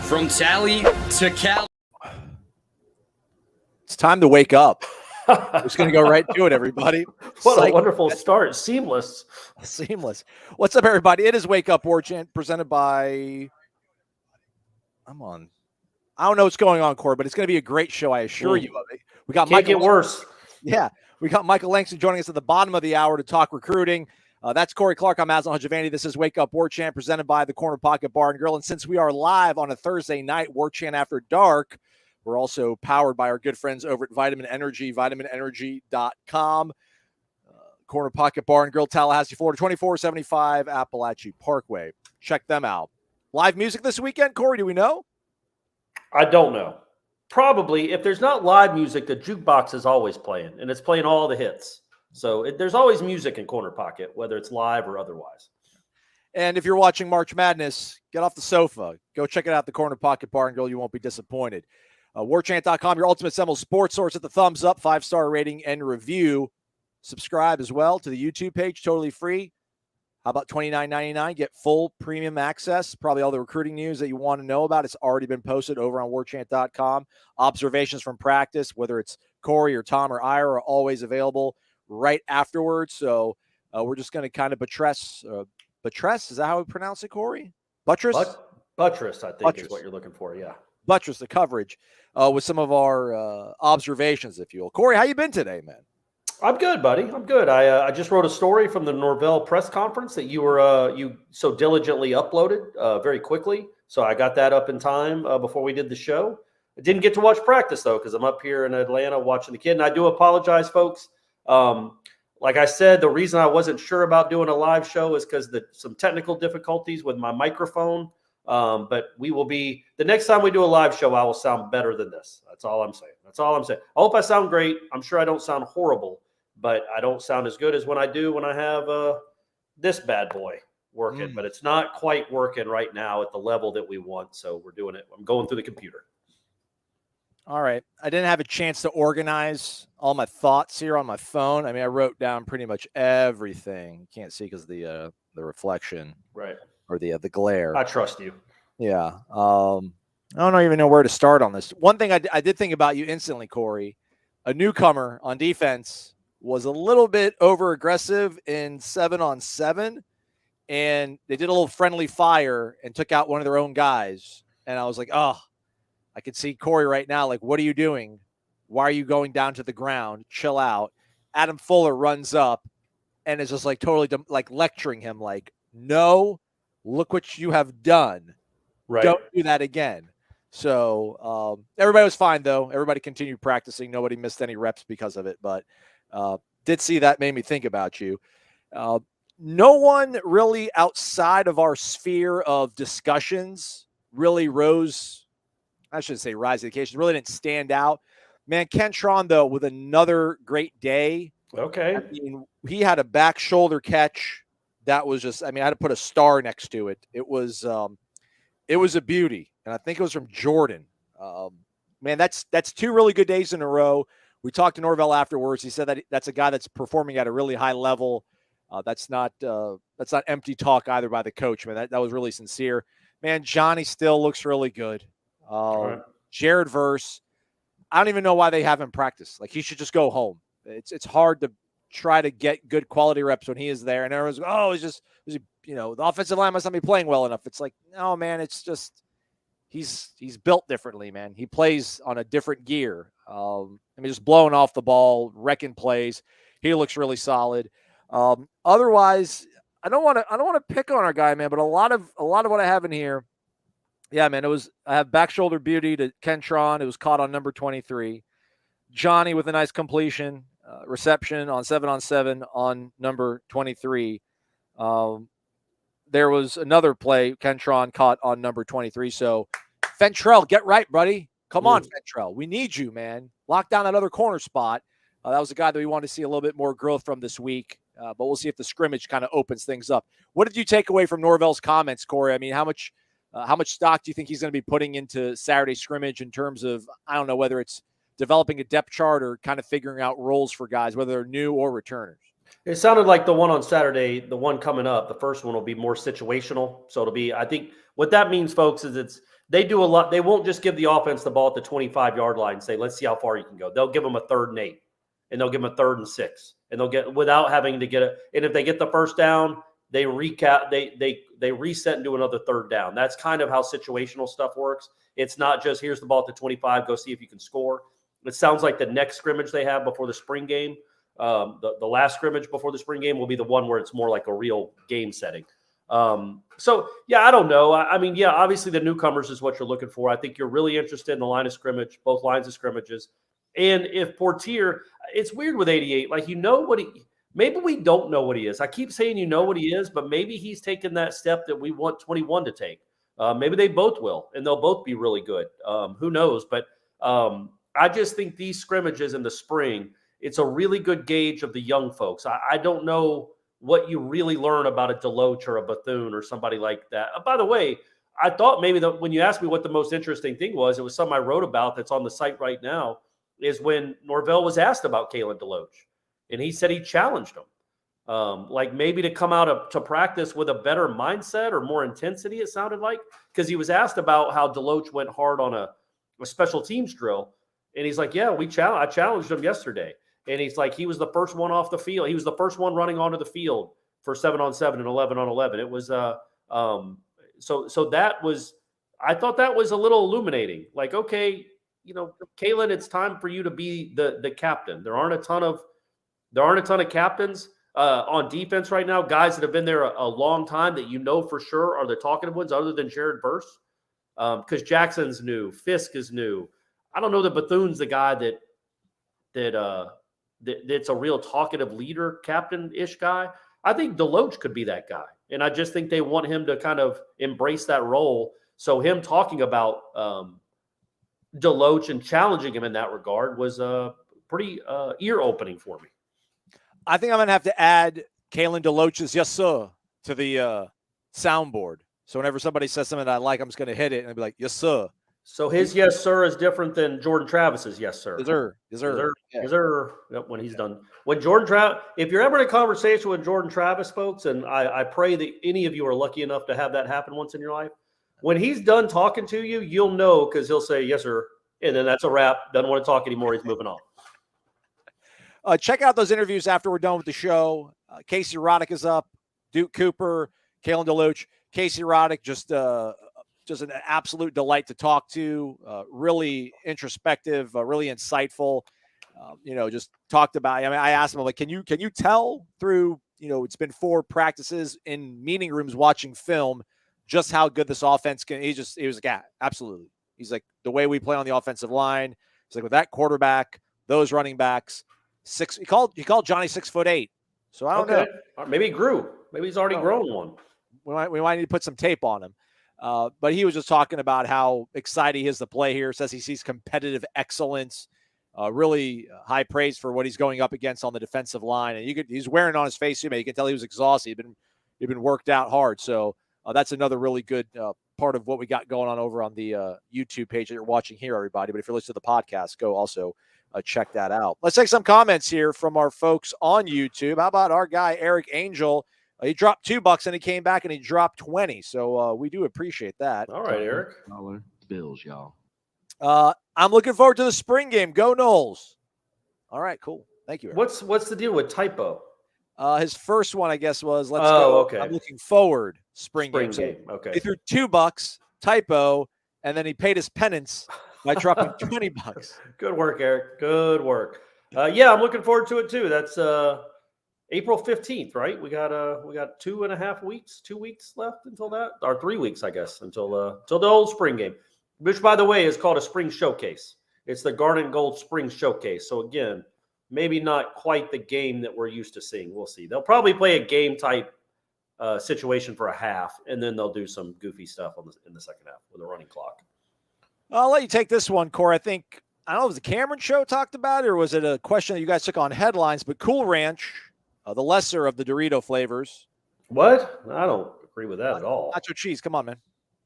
From Tally to Cali. It's time to wake up. We're just going to go right to it, everybody. What a wonderful start. Seamless. Seamless. What's up, everybody? It is Wake Up Warchant, presented by... I don't know what's going on, Corey, but it's going to be a great show, I assure you of it. We got Can't get worse. Yeah. We got Michael Langston joining us at the bottom of the hour to talk recruiting. That's Corey Clark. I'm Aslan Hajavani. This is Wake Up Warchant, presented by the Corner Pocket Bar and Grill. And since we are live on a Thursday night, Warchant After Dark, we're also powered by our good friends over at Vitamin Energy, vitaminenergy.com. Corner Pocket Bar and Grill, Tallahassee, Florida, 2475 Appalachia Parkway. Check them out. Live music this weekend, Corey, do we know? I don't know. Probably. If there's not live music, the jukebox is always playing, and it's playing all the hits. So there's always music in Corner Pocket, whether it's live or otherwise. And if you're watching March Madness, get off the sofa. Go check it out, the Corner Pocket Bar and Grill. You won't be disappointed. Warchant.com, your ultimate Seminoles sports source. At the thumbs up, 5-star rating and review. Subscribe as well to the YouTube page, totally free. How about $29.99? Get full premium access. Probably all the recruiting news that you want to know about. It's already been posted over on warchant.com. Observations from practice, whether it's Corey or Tom or Ira, are always available right afterwards. So we're just going to kind of buttress. Is that how we pronounce it, Corey? Buttress? Buttress, I think, is what you're looking for, yeah. Buttress the coverage with some of our observations, if you will. Corey, how you been today, man? I'm good, buddy. I'm good. I just wrote a story from the Norvell press conference that you so diligently uploaded very quickly. So I got that up in time before we did the show. I didn't get to watch practice, though, because I'm up here in Atlanta watching the kid. And I do apologize, folks. Like I said, the reason I wasn't sure about doing a live show is because some technical difficulties with my microphone. But we will be – the next time we do a live show, I will sound better than this. That's all I'm saying. I hope I sound great. I'm sure I don't sound horrible. But I don't sound as good as when I have this bad boy working. But it's not quite working right now at the level that we want, so we're doing it. I'm going through the computer. All right. I didn't have a chance to organize all my thoughts here on my phone. I mean, I wrote down pretty much everything. You can't see because the reflection, right, or the glare. I trust you. Yeah. I don't even know where to start on this. One thing I did think about you instantly, Corey, a newcomer on defense was a little bit over aggressive in 7-on-7, and they did a little friendly fire and took out one of their own guys. And I was like, oh, I could see Corey right now. Like, what are you doing? Why are you going down to the ground? Chill out. Adam Fuller runs up and is just like totally like lecturing him. Like, no, look what you have done. Right. Don't do that again. So everybody was fine though. Everybody continued practicing. Nobody missed any reps because of it, but did see that, made me think about you. No one really outside of our sphere of discussions really rise to the occasion, really didn't stand out. Man, Kentron, though, with another great day. Okay. I mean, he had a back shoulder catch that was just, I mean, I had to put a star next to it. It was a beauty, and I think it was from Jordan. Man, that's two really good days in a row. We talked to Norvell afterwards. He said that that's a guy that's performing at a really high level. That's not empty talk either by the coach, man. That was really sincere. Man, Johnny still looks really good. Right. Jared Verse, I don't even know why they haven't practiced. Like, he should just go home. It's hard to try to get good quality reps when he is there. And everyone's, the offensive line must not be playing well enough. It's like, no, man, it's just he's built differently, man. He plays on a different gear. Just blowing off the ball, wrecking plays. He looks really solid. Otherwise, I don't want to pick on our guy, man, but a lot of what I have in here, yeah, man, I have back shoulder beauty to Kentron. It was caught on number 23. Johnny with a nice completion, reception on 7-on-7 on number 23. There was another play Kentron caught on number 23. So, Fentrell, get right, buddy. Come on, Fentrell. We need you, man. Lock down that other corner spot. That was a guy that we wanted to see a little bit more growth from this week. But we'll see if the scrimmage kind of opens things up. What did you take away from Norvell's comments, Corey? I mean, how much stock do you think he's going to be putting into Saturday scrimmage in terms of, I don't know, whether it's developing a depth chart or kind of figuring out roles for guys, whether they're new or returners? It sounded like the one on Saturday, the one coming up, the first one will be more situational. So it'll be, I think what that means, folks, is they do a lot. They won't just give the offense the ball at the 25-yard line and say, let's see how far you can go. They'll give them a 3rd and 8, and they'll give them a 3rd and 6, and they'll get without having to get it. And if they get the first down, they reset and do another 3rd down. That's kind of how situational stuff works. It's not just here's the ball at the 25, go see if you can score. It sounds like the next scrimmage they have before the spring game, the last scrimmage before the spring game will be the one where it's more like a real game setting. So, yeah, I don't know. I mean, yeah, obviously the newcomers is what you're looking for. I think you're really interested in the line of scrimmage, both lines of scrimmages. And if Portier, it's weird with 88, like, maybe we don't know what he is. I keep saying what he is, but maybe he's taken that step that we want 21 to take. Maybe they both will, and they'll both be really good. Who knows? But I just think these scrimmages in the spring, it's a really good gauge of the young folks. I don't know what you really learn about a Deloach or a Bethune or somebody like that. By the way, I thought maybe when you asked me what the most interesting thing was, it was something I wrote about that's on the site right now, is when Norvell was asked about Kalen Deloach. And he said he challenged him, like maybe to come out to practice with a better mindset or more intensity, it sounded like, because he was asked about how Deloach went hard on a special teams drill. And he's like, yeah, I challenged him yesterday. And he's like, he was the first one off the field. He was the first one running onto the field for 7-on-7 and 11-on-11. It was so that was, I thought that was a little illuminating. Like, okay, Kalen, it's time for you to be the captain. There aren't a ton of captains on defense right now, guys that have been there a long time that for sure are the talkative ones other than Jared Verse. Because Jackson's new, Fisk is new. I don't know that Bethune's the guy that's a real talkative leader, captain-ish guy. I think Deloach could be that guy. And I just think they want him to kind of embrace that role. So him talking about Deloach and challenging him in that regard was pretty ear-opening for me. I think I'm going to have to add Kalen Deloach's yes, sir, to the soundboard. So whenever somebody says something that I like, I'm just going to hit it and I'll be like, yes, sir. So his yes, sir is different than Jordan Travis's yes, sir. Yes, sir. Yes, sir. Yes, sir. Yep, when he's done. When Jordan Travis, if you're ever in a conversation with Jordan Travis, folks, and I pray that any of you are lucky enough to have that happen once in your life, when he's done talking to you, you'll know because he'll say, yes, sir. And then that's a wrap. Doesn't want to talk anymore. He's moving on. Check out those interviews after we're done with the show. Casey Roddick is up. Duke Cooper, Kalen Deloach. Casey Roddick, just an absolute delight to talk to. Really introspective, really insightful. Just talked about. I mean, I asked him, like, can you tell through it's been 4 practices in meeting rooms watching film just how good this offense can. He was like, yeah, absolutely. He's like, the way we play on the offensive line. He's like, with that quarterback, those running backs. He called Johnny 6'8". So I don't know. Maybe he grew. Maybe he's already grown one. We might need to put some tape on him. But he was just talking about how excited he is to play here. Says he sees competitive excellence, really high praise for what he's going up against on the defensive line. And he's wearing on his face, you can tell he was exhausted. He'd been worked out hard. So that's another really good part of what we got going on over on the YouTube page that you're watching here, everybody. But if you're listening to the podcast, go also check that out. Let's take some comments here from our folks on YouTube. How about our guy, Eric Angel? He dropped $2 and he came back and he dropped 20. So we do appreciate that. All right, Eric. Bills, y'all. I'm looking forward to the spring game. Go Noles. All right, cool. Thank you, Eric. What's the deal with typo? His first one, I guess, was let's go. Okay. I'm looking forward. Spring game. So okay. He threw $2, typo, and then he paid his penance by dropping $20. Good work, Eric. Good work. Yeah, I'm looking forward to it too. That's April 15th, right? We got 2.5 weeks, 2 weeks left until that, or 3 weeks, I guess, until the old spring game, which, by the way, is called a spring showcase. It's the Garnet and Gold Spring Showcase. So again, maybe not quite the game that we're used to seeing. We'll see. They'll probably play a game type situation for a half, and then they'll do some goofy stuff in the second half with a running clock. I'll let you take this one, Corey. I don't know if it was the Cameron Show talked about it, or was it a question that you guys took on headlines, but Cool Ranch, the lesser of the Dorito flavors. What? I don't agree with that at all. Nacho cheese. Come on, man.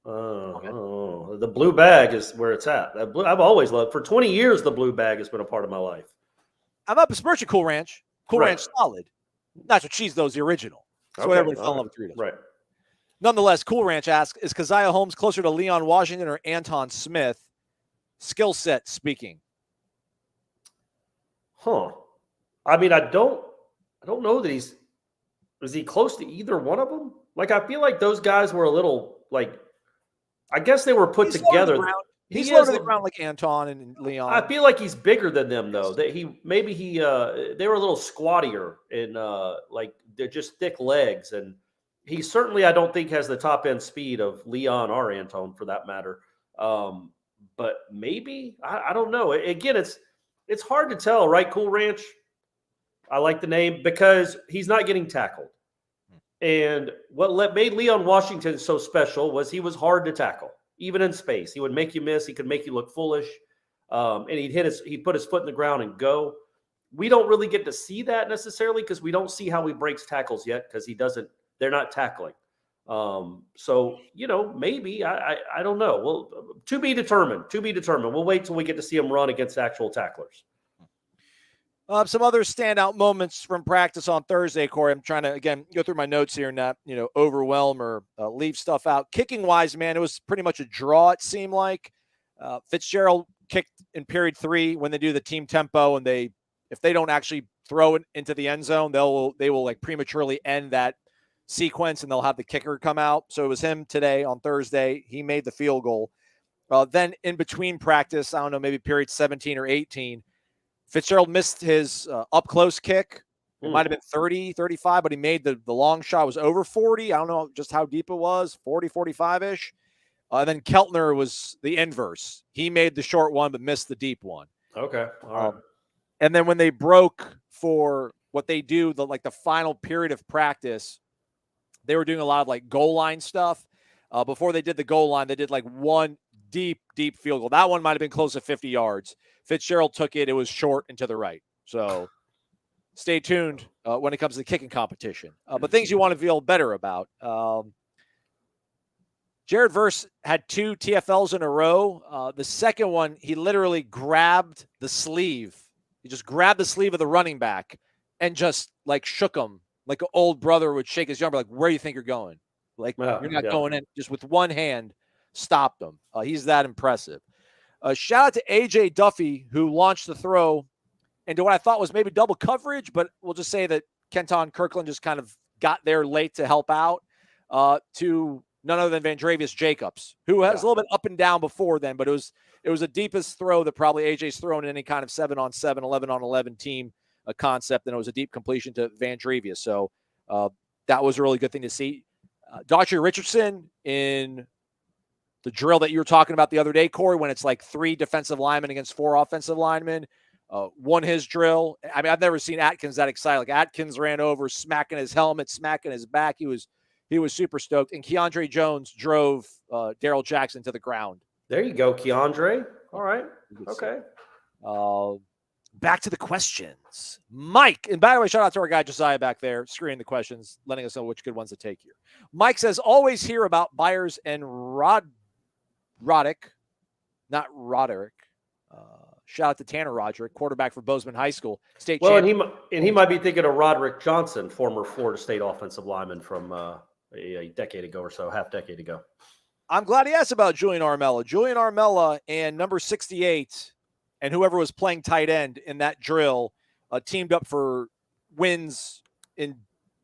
The blue bag is where it's at. I've always loved. For 20 years, the blue bag has been a part of my life. I'm up a Smirch Cool Ranch. Cool Ranch solid. Nacho Cheese, though, is the original. That's what everybody fell in love with Doritos. Right. Nonetheless, Cool Ranch asks, is Keziah Holmes closer to Leon Washington or Anton Smith? Skill set speaking. Huh. I mean, I don't know that is he close to either one of them? Like, I feel like those guys were a little, like, I guess they were put together. He's low to the ground like Anton and Leon. I feel like he's bigger than them, though. That they were a little squattier and like they're just thick legs, and he certainly, I don't think, has the top end speed of Leon or Anton for that matter. But maybe I don't know. Again, it's hard to tell, right? Cool Ranch. I like the name because he's not getting tackled. And what made Leon Washington so special was he was hard to tackle, even in space. He would make you miss. He could make you look foolish. And he'd put his foot in the ground and go. We don't really get to see that necessarily because we don't see how he breaks tackles yet because they're not tackling. So, maybe, I don't know. Well, to be determined. We'll wait till we get to see him run against actual tacklers. Some other standout moments from practice on Thursday, Corey. I'm trying to, again, go through my notes here and not, overwhelm or leave stuff out. Kicking-wise, man, it was pretty much a draw, it seemed like. Fitzgerald kicked in period 3 when they do the team tempo, and if they don't actually throw it into the end zone, they will like prematurely end that sequence, and they'll have the kicker come out. So it was him today on Thursday. He made the field goal. Then in between practice, I don't know, maybe period 17 or 18, Fitzgerald missed his up-close kick. It might have been 30, 35, but he made the long shot. It was over 40. I don't know just how deep it was, 40, 45-ish. And then Keltner was the inverse. He made the short one but missed the deep one. Okay. All right. And then when they broke for what they do, the final period of practice, they were doing a lot of like goal line stuff. Before they did the goal line, they did like one deep field goal. That one might have been close to 50 yards. Fitzgerald took it. It was short and to the right. So stay tuned when it comes to the kicking competition. But things you want to feel better about. Jared Verse had 2 TFLs in a row. The second one, he literally grabbed the sleeve. He just grabbed the sleeve of the running back and just like shook him like an old brother would shake his younger, like, where do you think you're going? Like, you're not going in. Just with one hand, stopped him. He's that impressive. Shout out to A.J. Duffy, who launched the throw into what I thought was maybe double coverage, but we'll just say that Kenton Kirkland just kind of got there late to help out to none other than Vandrevius Jacobs, who has a little bit up and down before then, but it was the deepest throw that probably AJ's thrown in any kind of 7-on-7, 11-on-11 team concept, and it was a deep completion to Vandrevius. So that was a really good thing to see. Daughtry Richardson in the drill that you were talking about the other day, Corey, when it's like 3 defensive linemen against 4 offensive linemen, won his drill. I mean, I've never seen Atkins that excited. Like, Atkins ran over, smacking his helmet, smacking his back. He was super stoked. And Keandre Jones drove Darrell Jackson to the ground. There you go, Keandre. All right. Okay. Back to the questions. Mike, and by the way, shout out to our guy Josiah back there, screening the questions, letting us know which good ones to take here. Mike says, always hear about Byers and Roderick, not Roderick. Shout out to Tanner Roderick, quarterback for Bozeman High School. State champion. And he might be thinking of Roderick Johnson, former Florida State offensive lineman from a decade ago or so, half decade ago. I'm glad he asked about Julian Armella. Julian Armella and number 68 and whoever was playing tight end in that drill teamed up for wins in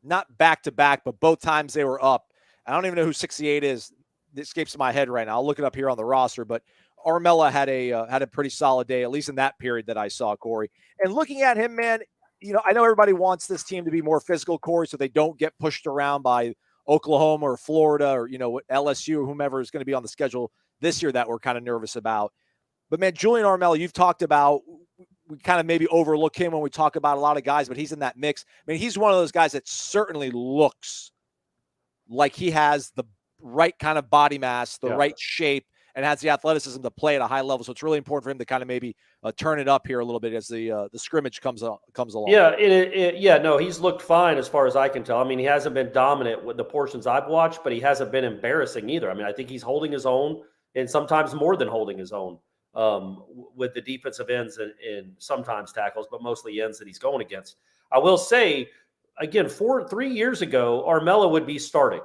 not back-to-back, but both times they were up. I don't even know who 68 is. It escapes my head right now. I'll look it up here on the roster, but Armella had a pretty solid day, at least in that period that I saw, Corey. And looking at him, man, I know everybody wants this team to be more physical, Corey, so they don't get pushed around by Oklahoma or Florida or, LSU or whomever is going to be on the schedule this year that we're kind of nervous about. But, man, Julian Armella, you've talked about, we kind of maybe overlook him when we talk about a lot of guys, but he's in that mix. I mean, he's one of those guys that certainly looks like he has the right kind of body mass, the right shape, and has the athleticism to play at a high level. So it's really important for him to kind of maybe turn it up here a little bit as the scrimmage comes along. Yeah, no, he's looked fine as far as I can tell. I mean, he hasn't been dominant with the portions I've watched, but he hasn't been embarrassing either. I mean, I think he's holding his own and sometimes more than holding his own with the defensive ends and sometimes tackles, but mostly ends that he's going against. I will say, again, 3 years ago, Armella would be starting.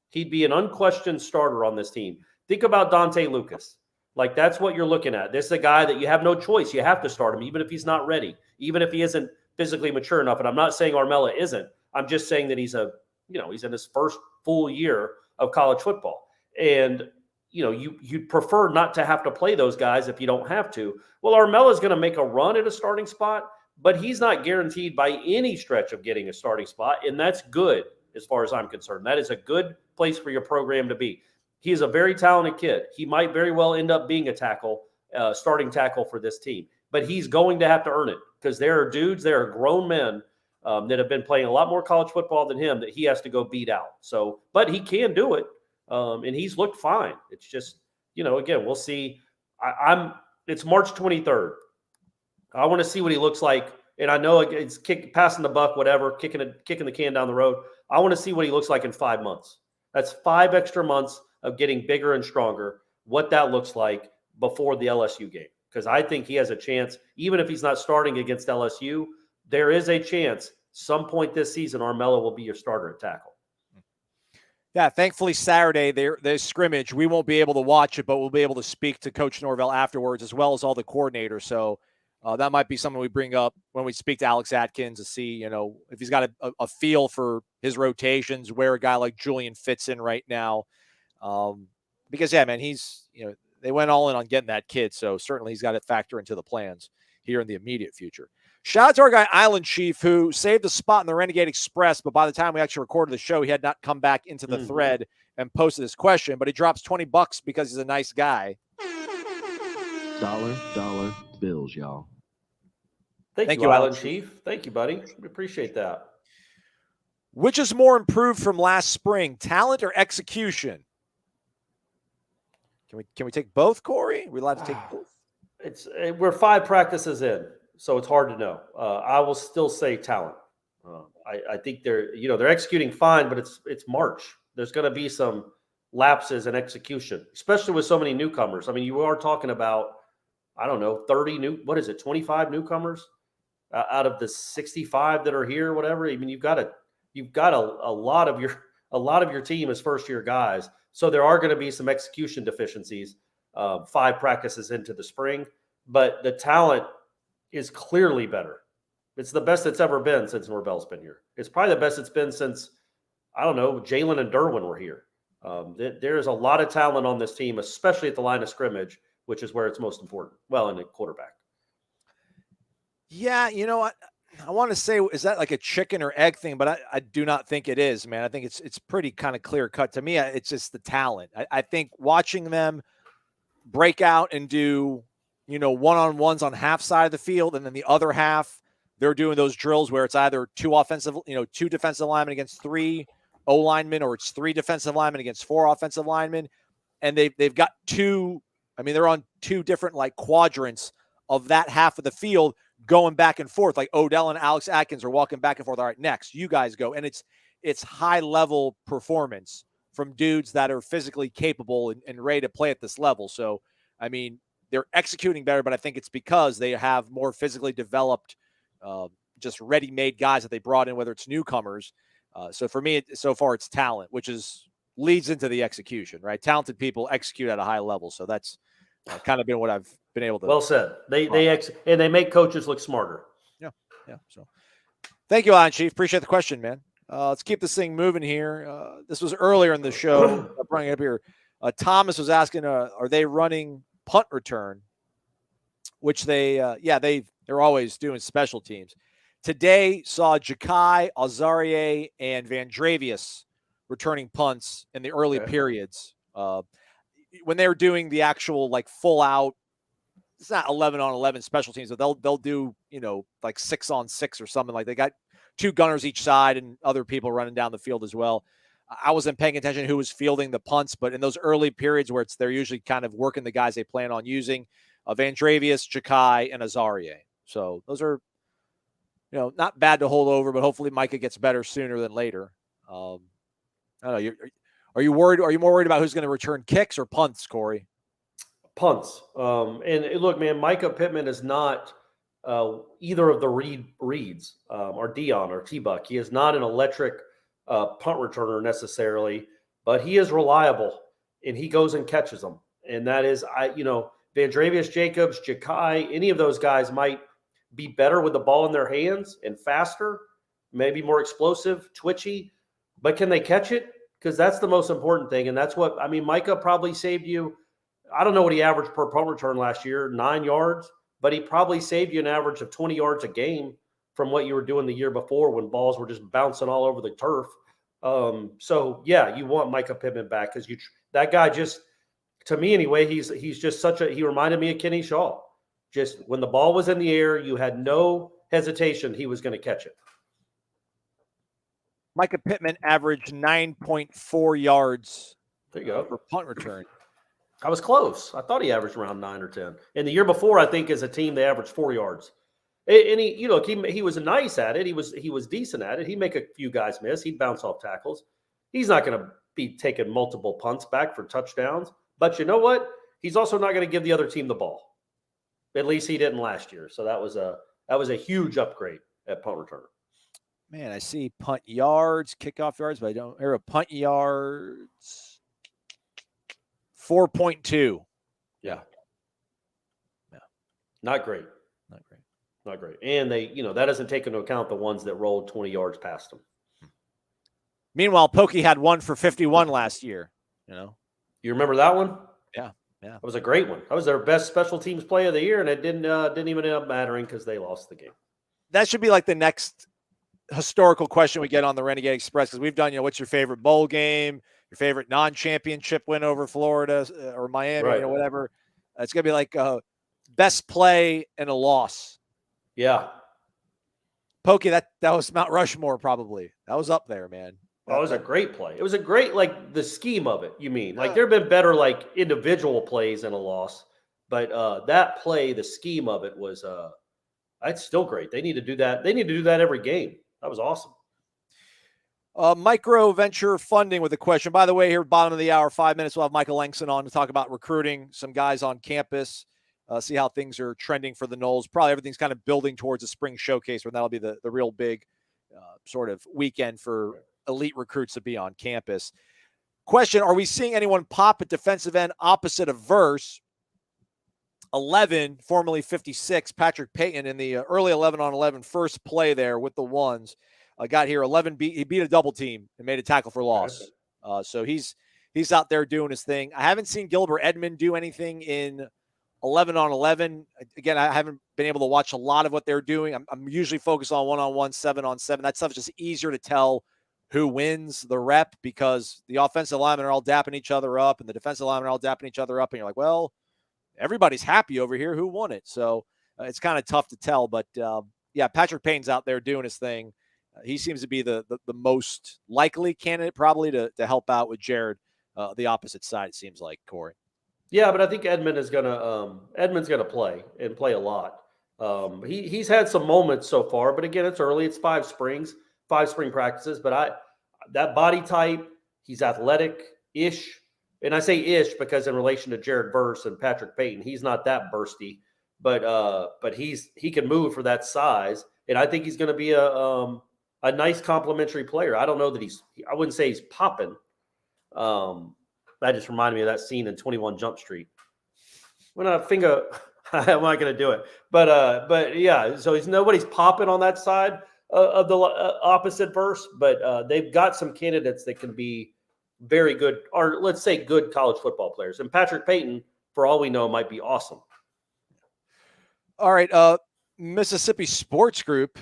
He'd be an unquestioned starter on this team. Think about Dante Lucas. Like, that's what you're looking at. This is a guy that you have no choice. You have to start him, even if he's not ready, even if he isn't physically mature enough. And I'm not saying Armella isn't. I'm just saying that he's in his first full year of college football. And, you'd prefer not to have to play those guys if you don't have to. Well, Armella is going to make a run at a starting spot, but he's not guaranteed by any stretch of getting a starting spot. And that's good as far as I'm concerned. That is a good place for your program to be. He is a very talented kid. He might very well end up being a tackle, starting tackle for this team. But he's going to have to earn it because there are grown men that have been playing a lot more college football than him that he has to go beat out. So, but he can do it, and he's looked fine. It's just, again, we'll see. It's March 23rd. I want to see what he looks like. And I know it's passing the buck, whatever, kicking the can down the road. I want to see what he looks like in 5 months. That's 5 extra months of getting bigger and stronger, what that looks like before the LSU game. Because I think he has a chance, even if he's not starting against LSU, there is a chance some point this season Armella will be your starter at tackle. Yeah, thankfully Saturday, there's scrimmage. We won't be able to watch it, but we'll be able to speak to Coach Norvell afterwards, as well as all the coordinators. So that might be something we bring up when we speak to Alex Atkins to see, if he's got a feel for his rotations, where a guy like Julian fits in right now. Because, yeah, man, they went all in on getting that kid. So certainly he's got to factor into the plans here in the immediate future. Shout out to our guy, Island Chief, who saved a spot in the Renegade Express. But by the time we actually recorded the show, he had not come back into the thread and posted this question. But he drops $20 because he's a nice guy. Dollar bills, y'all. Thank you, Island Chief. Thank you, buddy. We appreciate that. Which is more improved from last spring, talent or execution? Can we take both, Corey? Are we allowed to take both? We're 5 practices in, so it's hard to know. I will still say talent. I think they're executing fine, but it's March. There's going to be some lapses in execution, especially with so many newcomers. I mean, you are talking about, 25 newcomers out of the 65 that are here, whatever. I mean, you've got a lot of your team as first year guys. So there are going to be some execution deficiencies 5 practices into the spring, but the talent is clearly better. It's the best it's ever been since Norvell's been here. It's probably the best it's been since, Jalen and Derwin were here. There is a lot of talent on this team, especially at the line of scrimmage, which is where it's most important. Well, in the quarterback. Yeah, I want to say, is that like a chicken or egg thing? But I do not think it is, man. I think it's pretty kind of clear cut to me. It's just the talent. I think watching them break out and do, one-on-ones on half side of the field, and then the other half, they're doing those drills where it's either 2 defensive linemen against 3 O linemen, or it's 3 defensive linemen against 4 offensive linemen. And they've got 2, they're on 2 different like quadrants of that half of the field, going back and forth, like Odell and Alex Atkins are walking back and forth. All right, next, you guys go. And it's high level performance from dudes that are physically capable and ready to play at this level. So, they're executing better, but I think it's because they have more physically developed, just ready-made guys that they brought in, whether it's newcomers. So for me, so far it's talent, which leads into the execution, right? Talented people execute at a high level. So that's kind of been what I've been able to. Well said. And they make coaches look smarter. Yeah. So thank you, Island Chief. Appreciate the question, man. Let's keep this thing moving here. This was earlier in the show. I'm bringing it up here. Thomas was asking, are they running punt return? Which they're always doing special teams. Today saw Ja'Kai, Azarie, and Vandrevius returning punts in the early periods. When they were doing the actual like full out, it's not 11-on-11 special teams, but they'll do, like 6-on-6 or something. Like they got 2 gunners each side and other people running down the field as well. I wasn't paying attention who was fielding the punts, but in those early periods where they're usually kind of working the guys they plan on using, Vandrevius, Ja'Kai, and Azarie. So those are, not bad to hold over, but hopefully Micah gets better sooner than later. I don't know. Are you worried? Are you more worried about who's going to return kicks or punts, Corey? Punts. And look, man, Micah Pittman is not either of the Reeds or Dion or T-Buck. He is not an electric punt returner necessarily, but he is reliable, and he goes and catches them. And that is, Vandravius Jacobs, Jakai, any of those guys might be better with the ball in their hands and faster, maybe more explosive, twitchy, but can they catch it? Because that's the most important thing. And that's what, Micah probably saved you. I don't know what he averaged per punt return last year, 9 yards, but he probably saved you an average of 20 yards a game from what you were doing the year before when balls were just bouncing all over the turf. So yeah, you want Micah Pittman back because that guy just, to me anyway, he's just he reminded me of Kenny Shaw. Just when the ball was in the air, you had no hesitation he was going to catch it. Micah Pittman averaged 9.4 yards there you go. Per punt return. I was close. I thought he averaged around 9 or 10. And the year before, I think as a team, they averaged 4 yards. And he was nice at it. He was decent at it. He'd make a few guys miss. He'd bounce off tackles. He's not going to be taking multiple punts back for touchdowns. But you know what? He's also not going to give the other team the ball. At least he didn't last year. So that was a huge upgrade at punt returner. Man, I see punt yards, kickoff yards, but I don't hear a punt yards. 4.2. Yeah. Not great. Not great. And they, that doesn't take into account the ones that rolled 20 yards past them. Meanwhile, Pokey had 1 for 51 last year. You remember that one? Yeah. That was a great one. That was their best special teams play of the year, and it didn't even end up mattering because they lost the game. That should be like the next historical question we get on the Renegade Express, because we've done, what's your favorite bowl game, your favorite non-championship win over Florida or Miami, right. Whatever. It's going to be like best play and a loss. Yeah. Pokey, that was Mount Rushmore probably. That was up there, man. That was a great play. It was a great, the scheme of it, you mean. Like, there have been better, individual plays in a loss. But that play, the scheme of it was that's still great. They need to do that. They need to do that every game. That was awesome. Micro venture funding with a question. By the way, here at bottom of the hour, 5 minutes, we'll have Michael Langston on to talk about recruiting some guys on campus, see how things are trending for the Noles. Probably everything's kind of building towards a spring showcase, when that'll be the real big sort of weekend for elite recruits to be on campus. Question, are we seeing anyone pop at defensive end opposite of Verse? 11, formerly 56, Patrick Payton in the early 11-on-11 first play there with the ones. Got here 11, he beat a double team and made a tackle for loss. So he's out there doing his thing. I haven't seen Gilbert Edmond do anything in 11-on-11. Again, I haven't been able to watch a lot of what they're doing. I'm usually focused on 1-on-1, 7-on-7. That stuff is just easier to tell who wins the rep, because the offensive linemen are all dapping each other up and the defensive linemen are all dapping each other up. And you're like, well, everybody's happy over here. Who won it? So it's kind of tough to tell. But, Patrick Payne's out there doing his thing. He seems to be the most likely candidate probably to help out with Jared, the opposite side, it seems like, Corey. Yeah, but I think Edmond's gonna play and play a lot. He's had some moments so far, but again, it's early. It's 5 spring practices. But that body type, he's athletic-ish. And I say ish because in relation to Jared Verse and Patrick Payton, he's not that bursty, but he can move for that size. And I think he's going to be a nice complementary player. I don't know that I wouldn't say he's popping. That just reminded me of that scene in 21 Jump Street. When I finger, I'm not going to do it. But yeah, so nobody's popping on that side of the opposite Verse, but they've got some candidates that can be very good, or let's say good college football players. And Patrick Payton, for all we know, might be awesome. All right. Mississippi Sports Group,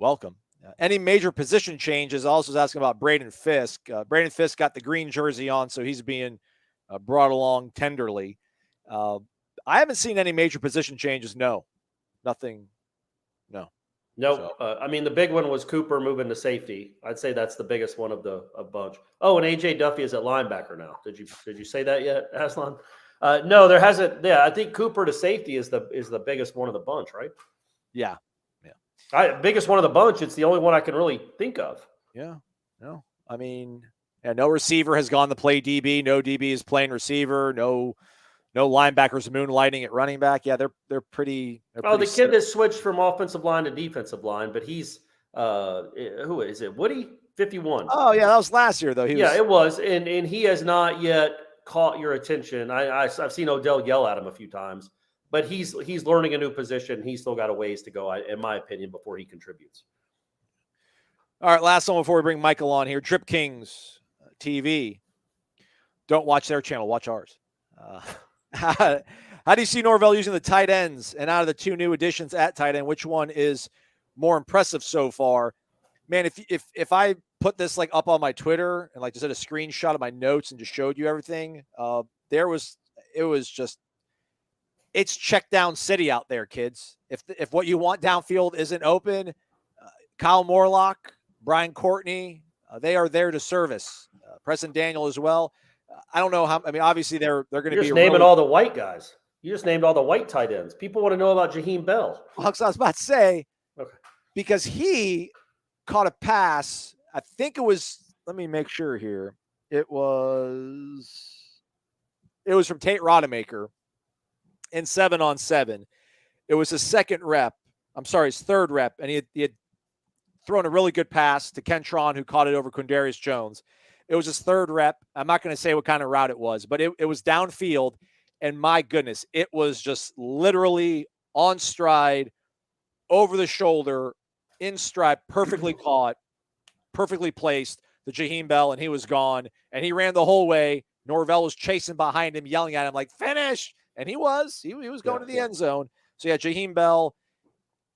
welcome. Any major position changes? Also was asking about Braden Fisk. Braden Fisk got the green jersey on, so he's being brought along tenderly. I haven't seen any major position changes. No, nothing. No. No, the big one was Cooper moving to safety. I'd say that's the biggest one of the bunch. Oh, and AJ Duffy is at linebacker now. Did you say that yet, Aslan? No, there hasn't. Yeah, I think Cooper to safety is the biggest one of the bunch, right? Yeah. Biggest one of the bunch. It's the only one I can really think of. Yeah. No, no receiver has gone to play DB. No DB is playing receiver. No No linebackers moonlighting at running back. Yeah, they're pretty. Oh, the kid that switched from offensive line to defensive line, but he's who is it? Woody 51. Oh yeah, that was last year though. It was, and he has not yet caught your attention. I've seen Odell yell at him a few times, but he's learning a new position. He's still got a ways to go, in my opinion, before he contributes. All right, last one before we bring Michael on here. Drip Kings TV. Don't watch their channel. Watch ours. How do you see Norvell using the tight ends? And out of the two new additions at tight end, which one is more impressive so far? Man, if I put this like up on my Twitter and like just did a screenshot of my notes and just showed you everything, it's check down city out there, kids. If what you want downfield isn't open, Kyle Morlock, Brian Courtney, they are there to service. Preston Daniel as well. I don't know how. I mean, obviously they're going to be just naming all the white guys. You just named all the white tight ends. People want to know about Jaheim Bell. Well, I was about to say, okay, because he caught a pass. I think it was. Let me make sure here. It was from Tate Rodemaker in 7-on-7. It was his second rep. I'm sorry, his third rep, and he had thrown a really good pass to Kentron, who caught it over Quindarius Jones. It was his third rep. I'm not going to say what kind of route it was, but it was downfield. And my goodness, it was just literally on stride, over the shoulder, in stride, perfectly caught, perfectly placed to Jaheim Bell, and he was gone. And he ran the whole way. Norvell was chasing behind him, yelling at him like, finish. And he was going to the end zone. So, yeah, Jaheim Bell,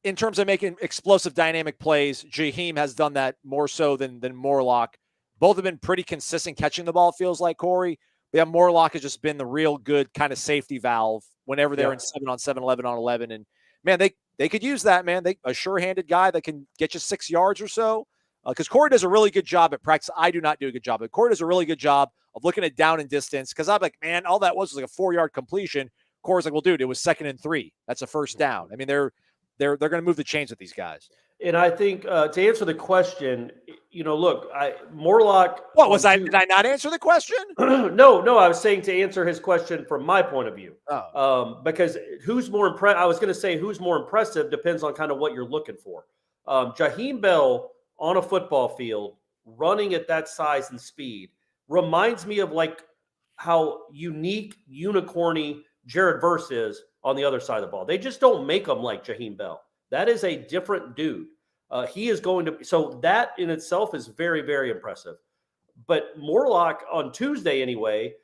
in terms of making explosive dynamic plays, Jaheim has done that more so than Morlock. Both have been pretty consistent catching the ball, it feels like, Corey. But yeah, Morlock has just been the real good kind of safety valve whenever they're in 7-on-7, 11-on-11. And, man, they could use that, man. A sure-handed guy that can get you 6 yards or so. Because Corey does a really good job at practice. I do not do a good job. But Corey does a really good job of looking at down and distance. Because I'm like, man, all that was like a 4-yard completion. Corey's like, well, dude, it was 2nd and 3. That's a first down. I mean, they're going to move the chains with these guys. And I think to answer the question, look, Morlock. What was I? Did I not answer the question? No. I was saying to answer his question from my point of view. Because who's more impressive? I was going to say who's more impressive depends on kind of what you're looking for. Jaheim Bell on a football field, running at that size and speed, reminds me of like how unique, unicorny Jared Verse is on the other side of the ball. They just don't make them like Jaheim Bell. That is a different dude. He is going to – so that in itself is very, very impressive. But Morlock on Tuesday anyway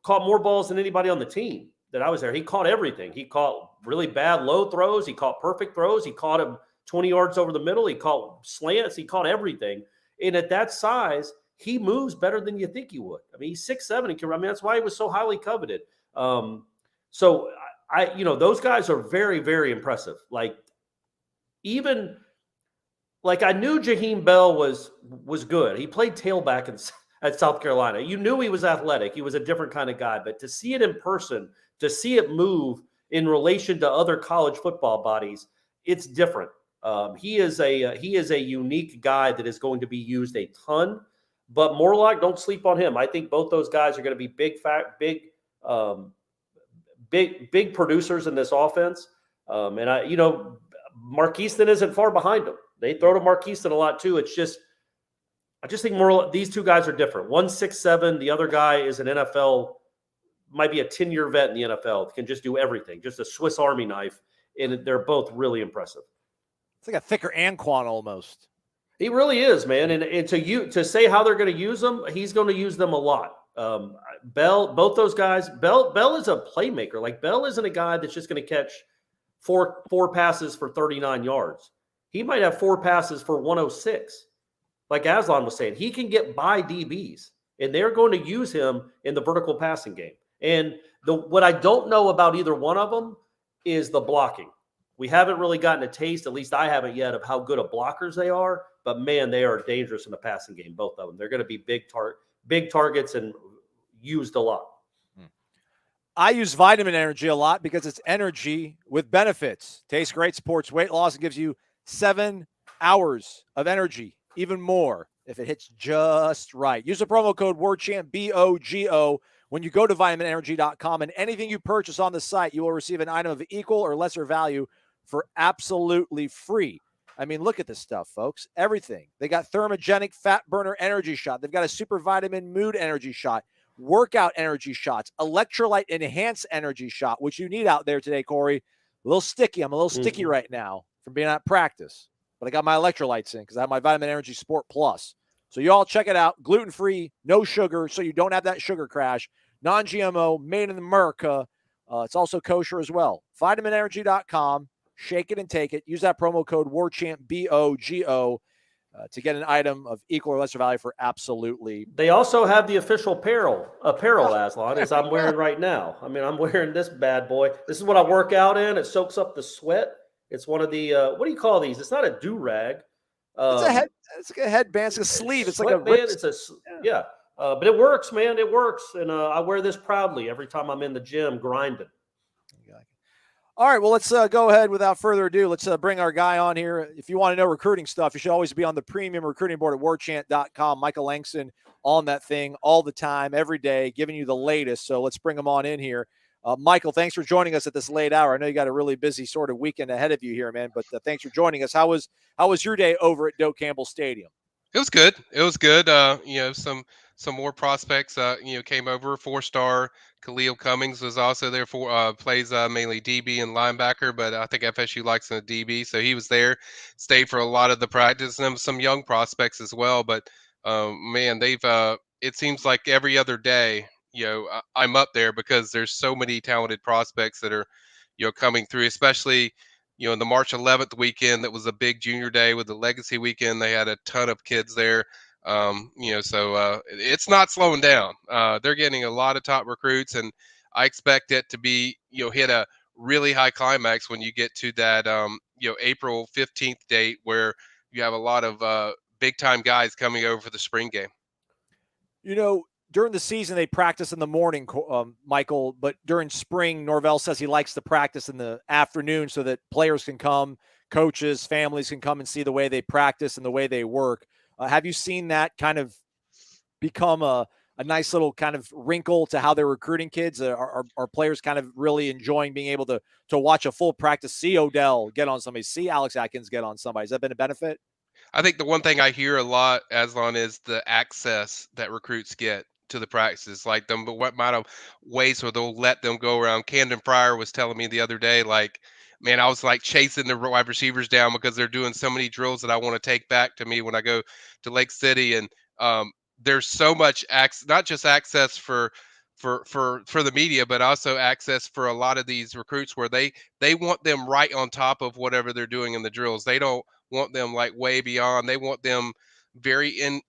caught more balls than anybody on the team that I was there. He caught everything. He caught really bad low throws. He caught perfect throws. He caught him 20 yards over the middle. He caught slants. He caught everything. And at that size, he moves better than you think he would. I mean, he's 6'7". That's why he was so highly coveted. So those guys are very, very impressive. I knew Jaheim Bell was good. He played tailback at South Carolina. You knew he was athletic. He was a different kind of guy. But to see it in person, to see it move in relation to other college football bodies, it's different. He is a unique guy that is going to be used a ton. But Morlock, don't sleep on him. I think both those guys are going to be big producers in this offense. Marquiston isn't far behind him. They throw to Marquiston a lot too. I just think these two guys are different. One's 6'7", the other guy is an NFL, might be a 10-year vet in the NFL, can just do everything, just a Swiss Army knife, and they're both really impressive. It's like a thicker Anquan almost. He really is, man. And to say how they're going to use them, he's going to use them a lot. Bell, both those guys. Bell is a playmaker. Like Bell isn't a guy that's just going to catch four passes for 39 yards. He might have 4 passes for 106. Like Aslan was saying, he can get by DBs, and they're going to use him in the vertical passing game. And what I don't know about either one of them is the blocking. We haven't really gotten a taste, at least I haven't yet, of how good of blockers they are. But, man, they are dangerous in the passing game, both of them. They're going to be big targets and used a lot. I use Vitamin Energy a lot because it's energy with benefits. Tastes great, supports weight loss, and gives you 7 hours of energy, even more if it hits just right. Use the promo code WARCHANT, BOGO, When you go to vitaminenergy.com and anything you purchase on the site, you will receive an item of equal or lesser value for absolutely free. I mean, look at this stuff, folks. Everything. They got thermogenic fat burner energy shot. They've got a super vitamin mood energy shot, workout energy shots, electrolyte enhanced energy shot, which you need out there today, Corey. A little sticky. I'm a little sticky right now from being at practice, but I got my electrolytes in because I have my Vitamin Energy Sport Plus. So you all check it out. Gluten-free, no sugar, so you don't have that sugar crash. Non-GMO, made in America. It's also kosher as well. vitaminenergy.com. Shake it and take it. Use that promo code WARCHANT, BOGO, to get an item of equal or lesser value for absolutely. They also have the official apparel, Aslan, as I'm wearing right now. I mean, I'm wearing this bad boy. This is what I work out in. It soaks up the sweat. It's one of the, what do you call these? It's not a do-rag. It's like a headband. It's a sleeve. It's like a band. But it works, man. It works. And I wear this proudly every time I'm in the gym grinding. All right, well, let's go ahead without further ado. Let's bring our guy on here. If you want to know recruiting stuff, you should always be on the premium recruiting board at warchant.com. Michael Langston on that thing all the time, every day, giving you the latest. So let's bring him on in here. Michael, thanks for joining us at this late hour. I know you got a really busy sort of weekend ahead of you here, man, but thanks for joining us. How was your day over at Doak Campbell Stadium? It was good. It was good. Some more prospects, came over. 4-star Khalil Cummings was also there plays mainly DB and linebacker, but I think FSU likes him at DB. So he was there, stayed for a lot of the practice, and some young prospects as well. But man, it seems like every other day, I'm up there because there's so many talented prospects that are, coming through, especially, in the March 11th weekend, that was a big junior day with the Legacy weekend. They had a ton of kids there. So it's not slowing down. They're getting a lot of top recruits, and I expect it to be, hit a really high climax when you get to that, April 15th date where you have a lot of big time guys coming over for the spring game. During the season, they practice in the morning, Michael, but during spring, Norvell says he likes to practice in the afternoon so that players can come, coaches, families can come and see the way they practice and the way they work. Have you seen that kind of become a nice little kind of wrinkle to how they're recruiting kids? Are players kind of really enjoying being able to watch a full practice, see Odell get on somebody, see Alex Atkins get on somebody? Has that been a benefit? I think the one thing I hear a lot, Aslan, is the access that recruits get to the practices, like what amount of ways where they'll let them go around. Camden Pryor was telling me the other day, like, man, I was like chasing the wide receivers down because they're doing so many drills that I want to take back to me when I go to Lake City. And there's so much access, not just access for the media, but also access for a lot of these recruits where they want them right on top of whatever they're doing in the drills. They don't want them like way beyond. They want them very in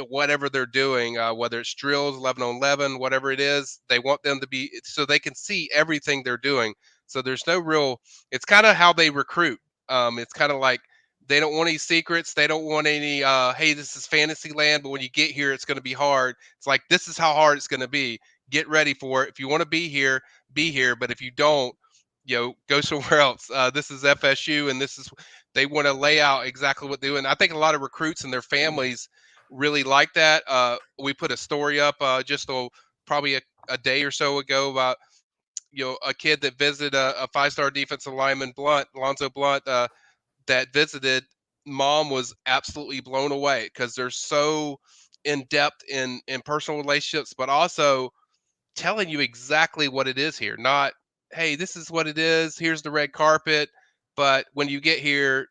whatever they're doing, whether it's drills, 11 on 11, whatever it is. They want them to be so they can see everything they're doing. So there's no real, it's kind of how they recruit. It's kind of like they don't want any secrets. They don't want any, hey, this is fantasy land, but when you get here, it's going to be hard. It's like, this is how hard it's going to be. Get ready for it. If you want to be here, be here. But if you don't, go somewhere else. This is FSU, and they want to lay out exactly what they do. And I think a lot of recruits and their families really like that. We put a story up probably a day or so ago about, a kid that visited a 5-star defensive lineman, Lonzo Blunt, that visited. Mom was absolutely blown away because they're so in depth in personal relationships, but also telling you exactly what it is here. Not, hey, this is what it is. Here's the red carpet. But when you get here,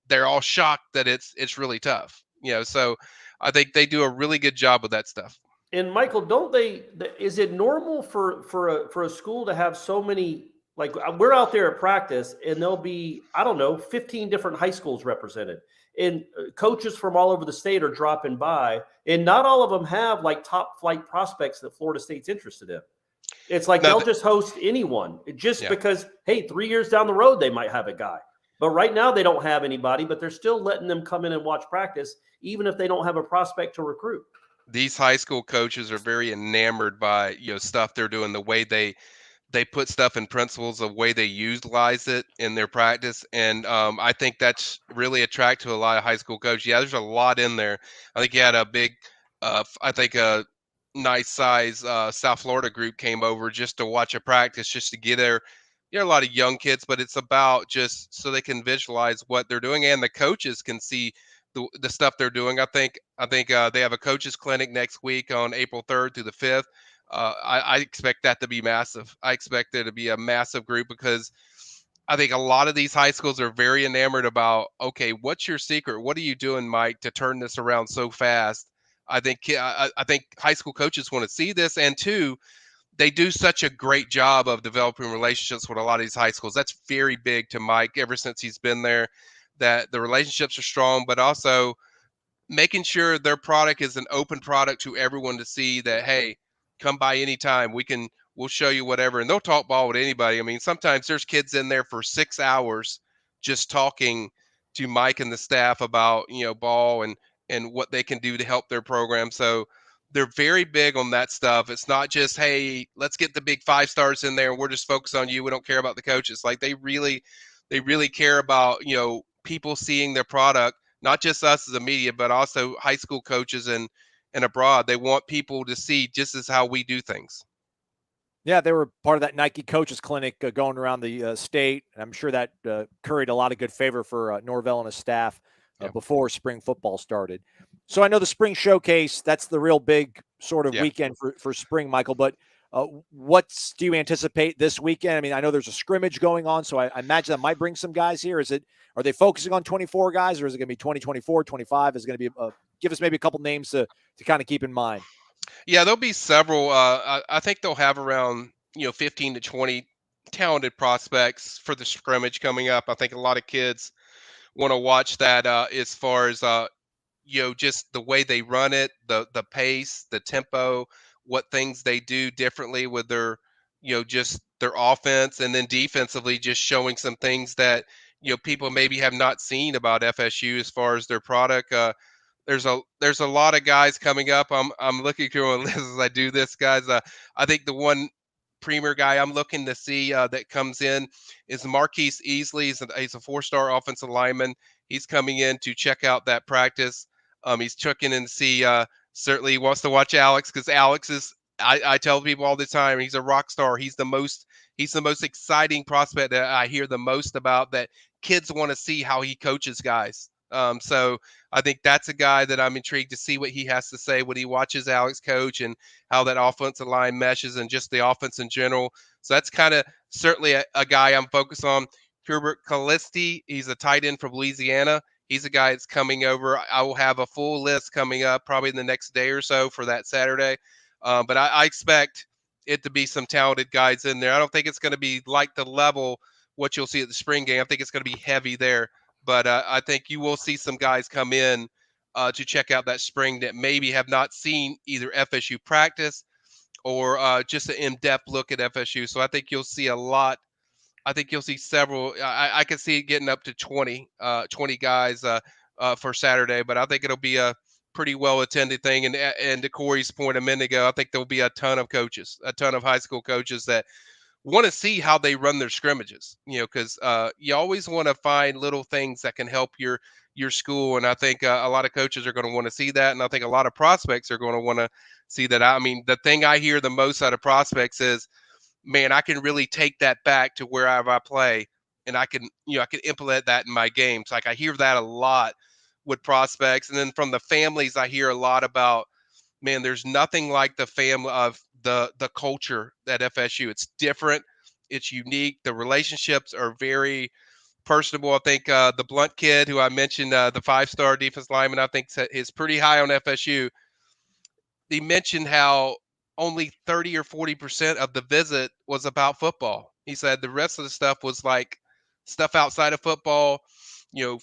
they're all shocked that it's really tough. So I think they do a really good job with that stuff. And Michael, is it normal for a school to have so many, like we're out there at practice and there'll be, 15 different high schools represented, and coaches from all over the state are dropping by, and not all of them have like top flight prospects that Florida State's interested in. It's like they'll just host anyone because, hey, 3 years down the road, they might have a guy. But right now they don't have anybody, but they're still letting them come in and watch practice, even if they don't have a prospect to recruit. These high school coaches are very enamored by, stuff they're doing, the way they put stuff in principles, the way they utilize it in their practice. And I think that's really attractive to a lot of high school coaches. Yeah, there's a lot in there. I think you had a big, nice size South Florida group came over just to watch a practice, just to get there. A lot of young kids, but it's about just so they can visualize what they're doing, and the coaches can see the stuff they're doing. I think they have a coaches clinic next week on April 3rd through the 5th. I expect that to be massive. I expect there to be a massive group because I think a lot of these high schools are very enamored about, okay, what's your secret? What are you doing, Mike, to turn this around so fast? I think high school coaches want to see this, and two, they do such a great job of developing relationships with a lot of these high schools. That's very big to Mike ever since he's been there. That the relationships are strong, but also making sure their product is an open product to everyone to see that, hey, come by anytime, we'll show you whatever, and they'll talk ball with anybody. I mean, sometimes there's kids in there for 6 hours just talking to Mike and the staff about ball and what they can do to help their program. So they're very big on that stuff. It's not just, hey, let's get the big 5 stars in there and we're just focused on you, we don't care about the coaches. Like they really care about people seeing their product, not just us as a media, but also high school coaches and abroad. They want people to see just as how we do things. Yeah, they were part of that Nike coaches clinic going around the state. And I'm sure that curried a lot of good favor for Norvell and his staff before spring football started. So I know the spring showcase, that's the real big sort of weekend for spring, Michael. But what do you anticipate this weekend? I mean, I know there's a scrimmage going on, so I imagine that might bring some guys here. Are they focusing on 24 guys, or is it going to be 20, 24, 25? Is it going to be give us maybe a couple names to kind of keep in mind? Yeah, there'll be several. I think they'll have around 15 to 20 talented prospects for the scrimmage coming up. I think a lot of kids want to watch that as far as just the way they run it, the pace, the tempo, what things they do differently with their just their offense, and then defensively just showing some things that people maybe have not seen about FSU as far as their product. There's a lot of guys coming up. I'm looking through a list as I do this, guys. I think the one premier guy I'm looking to see that comes in is Marquise Easley. He's a 4-star offensive lineman. He's coming in to check out that practice. He's checking in to see. Certainly, he wants to watch Alex because Alex is. I tell people all the time, he's a rock star. He's the most exciting prospect that I hear the most about. That kids want to see how he coaches guys. So I think that's a guy that I'm intrigued to see what he has to say when he watches Alex coach and how that offensive line meshes and just the offense in general. So that's kind of certainly a guy I'm focused on. Hubert Calisti, he's a tight end from Louisiana. He's a guy that's coming over. I will have a full list coming up probably in the next day or so for that Saturday. But I expect it to be some talented guys in there. I don't think it's going to be like the level what you'll see at the spring game. I think it's going to be heavy there. But I think you will see some guys come in to check out that spring that maybe have not seen either FSU practice or just an in-depth look at FSU. So I think you'll see a lot. I think you'll see several. I can see it getting up to 20 guys for Saturday, but I think it'll be a pretty well-attended thing. And to Corey's point a minute ago, I think there'll be a ton of coaches, a ton of high school coaches that want to see how they run their scrimmages, because you always want to find little things that can help your school. And I think a lot of coaches are going to want to see that. And I think a lot of prospects are going to want to see that. I mean, the thing I hear the most out of prospects is, man, I can really take that back to wherever I play, and I can implement that in my games. Like I hear that a lot with prospects. And then from the families, I hear a lot about, man, there's nothing like the family of the culture at FSU. It's different. It's unique. The relationships are very personable. I think the Blunt kid who I mentioned, the 5-star defense lineman, I think is pretty high on FSU. He mentioned how only 30 or 40% of the visit was about football. He said the rest of the stuff was like stuff outside of football,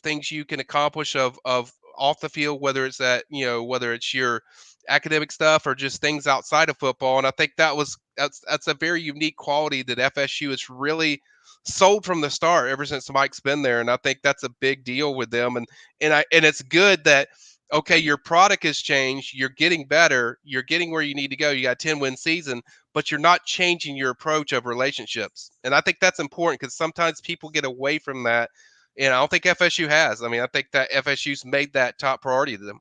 things you can accomplish of off the field, whether it's whether it's your academic stuff or just things outside of football. And I think that's a very unique quality that FSU has really sold from the start ever since Mike's been there. And I think that's a big deal with them. And it's good that, okay, your product has changed. You're getting better. You're getting where you need to go. You got a 10-win season, but you're not changing your approach of relationships. And I think that's important because sometimes people get away from that. And I don't think FSU has. I mean, I think that FSU's made that top priority to them.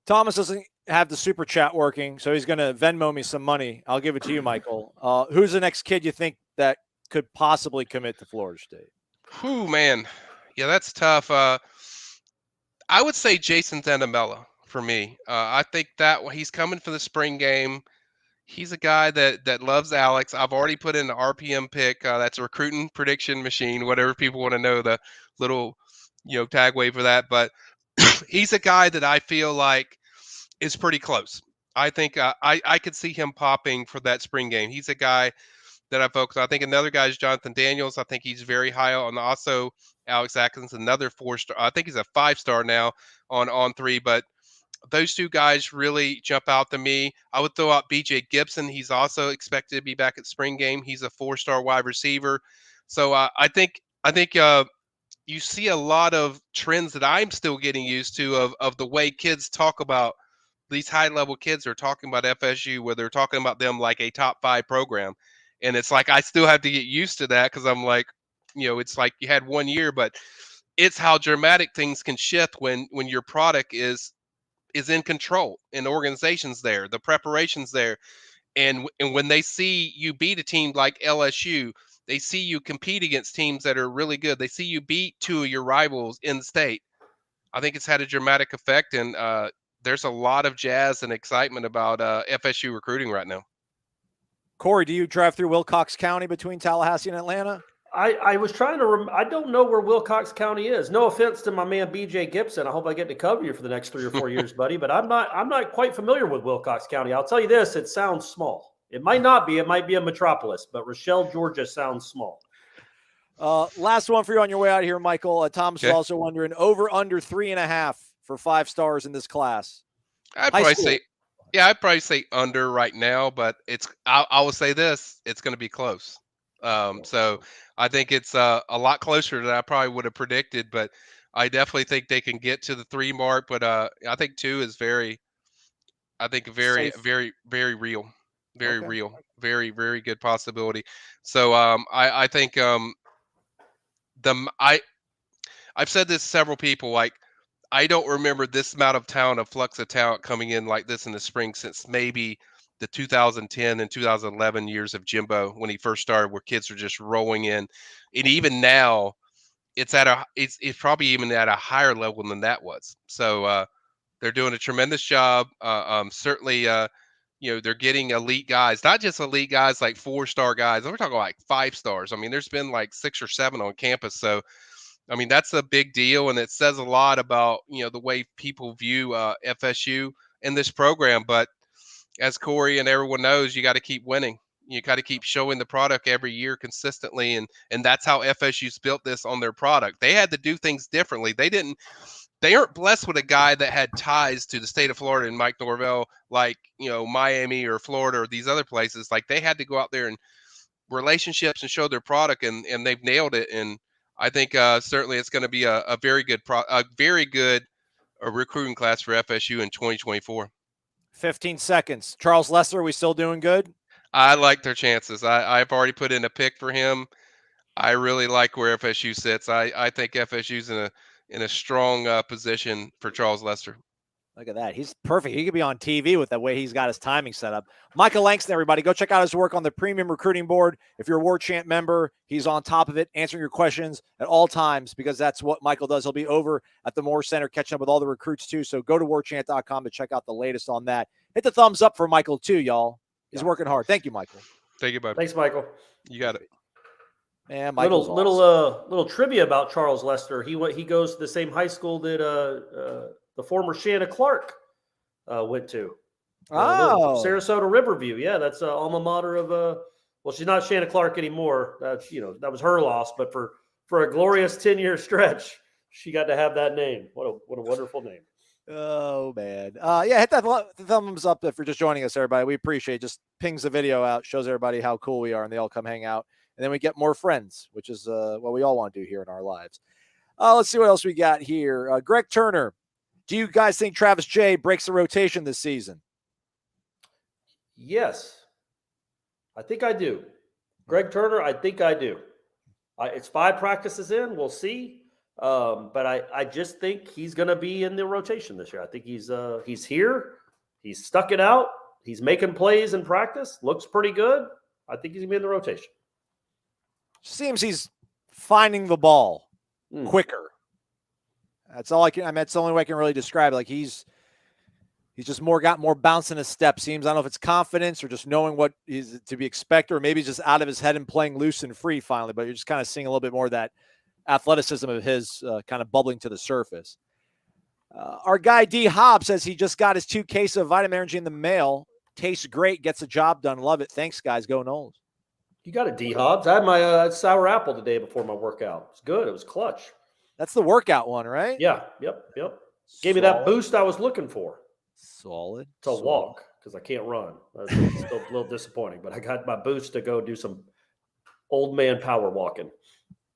Thomas, doesn't have the super chat working, so he's going to Venmo me some money. I'll give it to you, Michael. Who's the next kid you think that could possibly commit to Florida State? Whew, man. Yeah, that's tough. I would say Jason Zanamella for me. I think that he's coming for the spring game. He's a guy that loves Alex. I've already put in the RPM pick. That's a recruiting prediction machine, whatever people want to know, the little, tagway for that. But he's a guy that I feel like is pretty close. I think I could see him popping for that spring game. He's a guy that I focus on. I think another guy is Jonathan Daniels. I think he's very high on. Also, Alex Atkins, another 4-star. I think he's a 5-star now on 3. But those two guys really jump out to me. I would throw out BJ Gibson. He's also expected to be back at spring game. He's a 4-star wide receiver. So I think you see a lot of trends that I'm still getting used to of the way kids talk about these high level kids are talking about FSU, where they're talking about them like a top 5 program. And it's like I still have to get used to that because I'm like, it's like you had 1 year, but it's how dramatic things can shift when your product is in control and the organization's there, the preparation's there. And when they see you beat a team like LSU, they see you compete against teams that are really good. They see you beat 2 of your rivals in state. I think it's had a dramatic effect, and there's a lot of jazz and excitement about FSU recruiting right now. Corey, do you drive through Wilcox County between Tallahassee and Atlanta? I was trying to I don't know where Wilcox County is. No offense to my man BJ Gibson. I hope I get to cover you for the next 3 or 4 years, buddy. But I'm not quite familiar with Wilcox County. I'll tell you this: it sounds small. It might not be. It might be a metropolis, but Rochelle, Georgia, sounds small. Last one for you on your way out here, Michael. Thomas is Okay. also wondering over under 3.5 for 5 stars in this class. I'd probably say under right now, but I will say this: it's going to be close. So I think it's a lot closer than I probably would have predicted, but I definitely think they can get to the 3 mark. But I think 2 is very Safe. very, very real, very Okay. real, very, very good possibility. So I think I've said this to several people, like, I don't remember this amount of flux of talent coming in like this in the spring since maybe the 2010 and 2011 years of Jimbo when he first started, where kids are just rolling in. And even now, it's probably even at a higher level than that was. So they're doing a tremendous job. Certainly, they're getting elite guys, not just elite guys like 4-star guys. We're talking like 5 stars. I mean, there's been like 6 or 7 on campus. So I mean, that's a big deal, and it says a lot about, the way people view FSU in this program. But as Corey and everyone knows, you got to keep winning. You got to keep showing the product every year consistently, and that's how FSU's built this on their product. They had to do things differently. They aren't blessed with a guy that had ties to the state of Florida and Mike Norvell, like, Miami or Florida or these other places. Like, they had to go out there and relationships and show their product, and they've nailed it. And I think certainly it's going to be a very good recruiting class for FSU in 2024. 15 seconds. Charles Lester, are we still doing good? I like their chances. I've already put in a pick for him. I really like where FSU sits. I think FSU's in a strong position for Charles Lester. Look at that. He's perfect. He could be on TV with the way he's got his timing set up. Michael Langston, everybody, go check out his work on the premium recruiting board. If you're a Warchant member, he's on top of it, answering your questions at all times, because that's what Michael does. He'll be over at the Moore Center catching up with all the recruits too. So go to warchant.com to check out the latest on that. Hit the thumbs up for Michael too, y'all. He's working hard. Thank you, Michael. Thank you, bud. Thanks, Michael. You got it. Man, Michael's little trivia about Charles Lester. He goes to the same high school that the former Shanna Clark went to. Sarasota Riverview. Yeah, that's alma mater of well, she's not Shanna Clark anymore. That's that was her loss, but for a glorious 10-year stretch, she got to have that name. What a wonderful name. Oh man. Yeah, hit that thumbs up if you're just joining us, everybody. We appreciate it. Just pings the video out, shows everybody how cool we are, and they all come hang out. And then we get more friends, which is what we all want to do here in our lives. Let's see what else we got here. Greg Turner, do you guys think Travis J breaks the rotation this season? Yes, I think I do. Greg Turner, I think I do. It's 5 practices in. We'll see. But I just think he's going to be in the rotation this year. I think he's here. He's stuck it out. He's making plays in practice. Looks pretty good. I think he's going to be in the rotation. Seems he's finding the ball quicker. That's all I can. I mean, that's the only way I can really describe it. Like he's just got more bounce in his step. Seems, I don't know if it's confidence or just knowing what is to be expected, or maybe just out of his head and playing loose and free finally. But you're just kind of seeing a little bit more of that athleticism of his kind of bubbling to the surface. Our guy D Hobbs says he just got his 2 cases of vitamin energy in the mail. Tastes great, gets the job done. Love it. Thanks, guys. Go Noles. You got a D Hobbs. I had my sour apple today before my workout. It's good. It was clutch. That's the workout one, right? Yeah. Yep. Gave me that boost I was looking for. Solid. To walk because I can't run. That's still a little disappointing, but I got my boost to go do some old man power walking.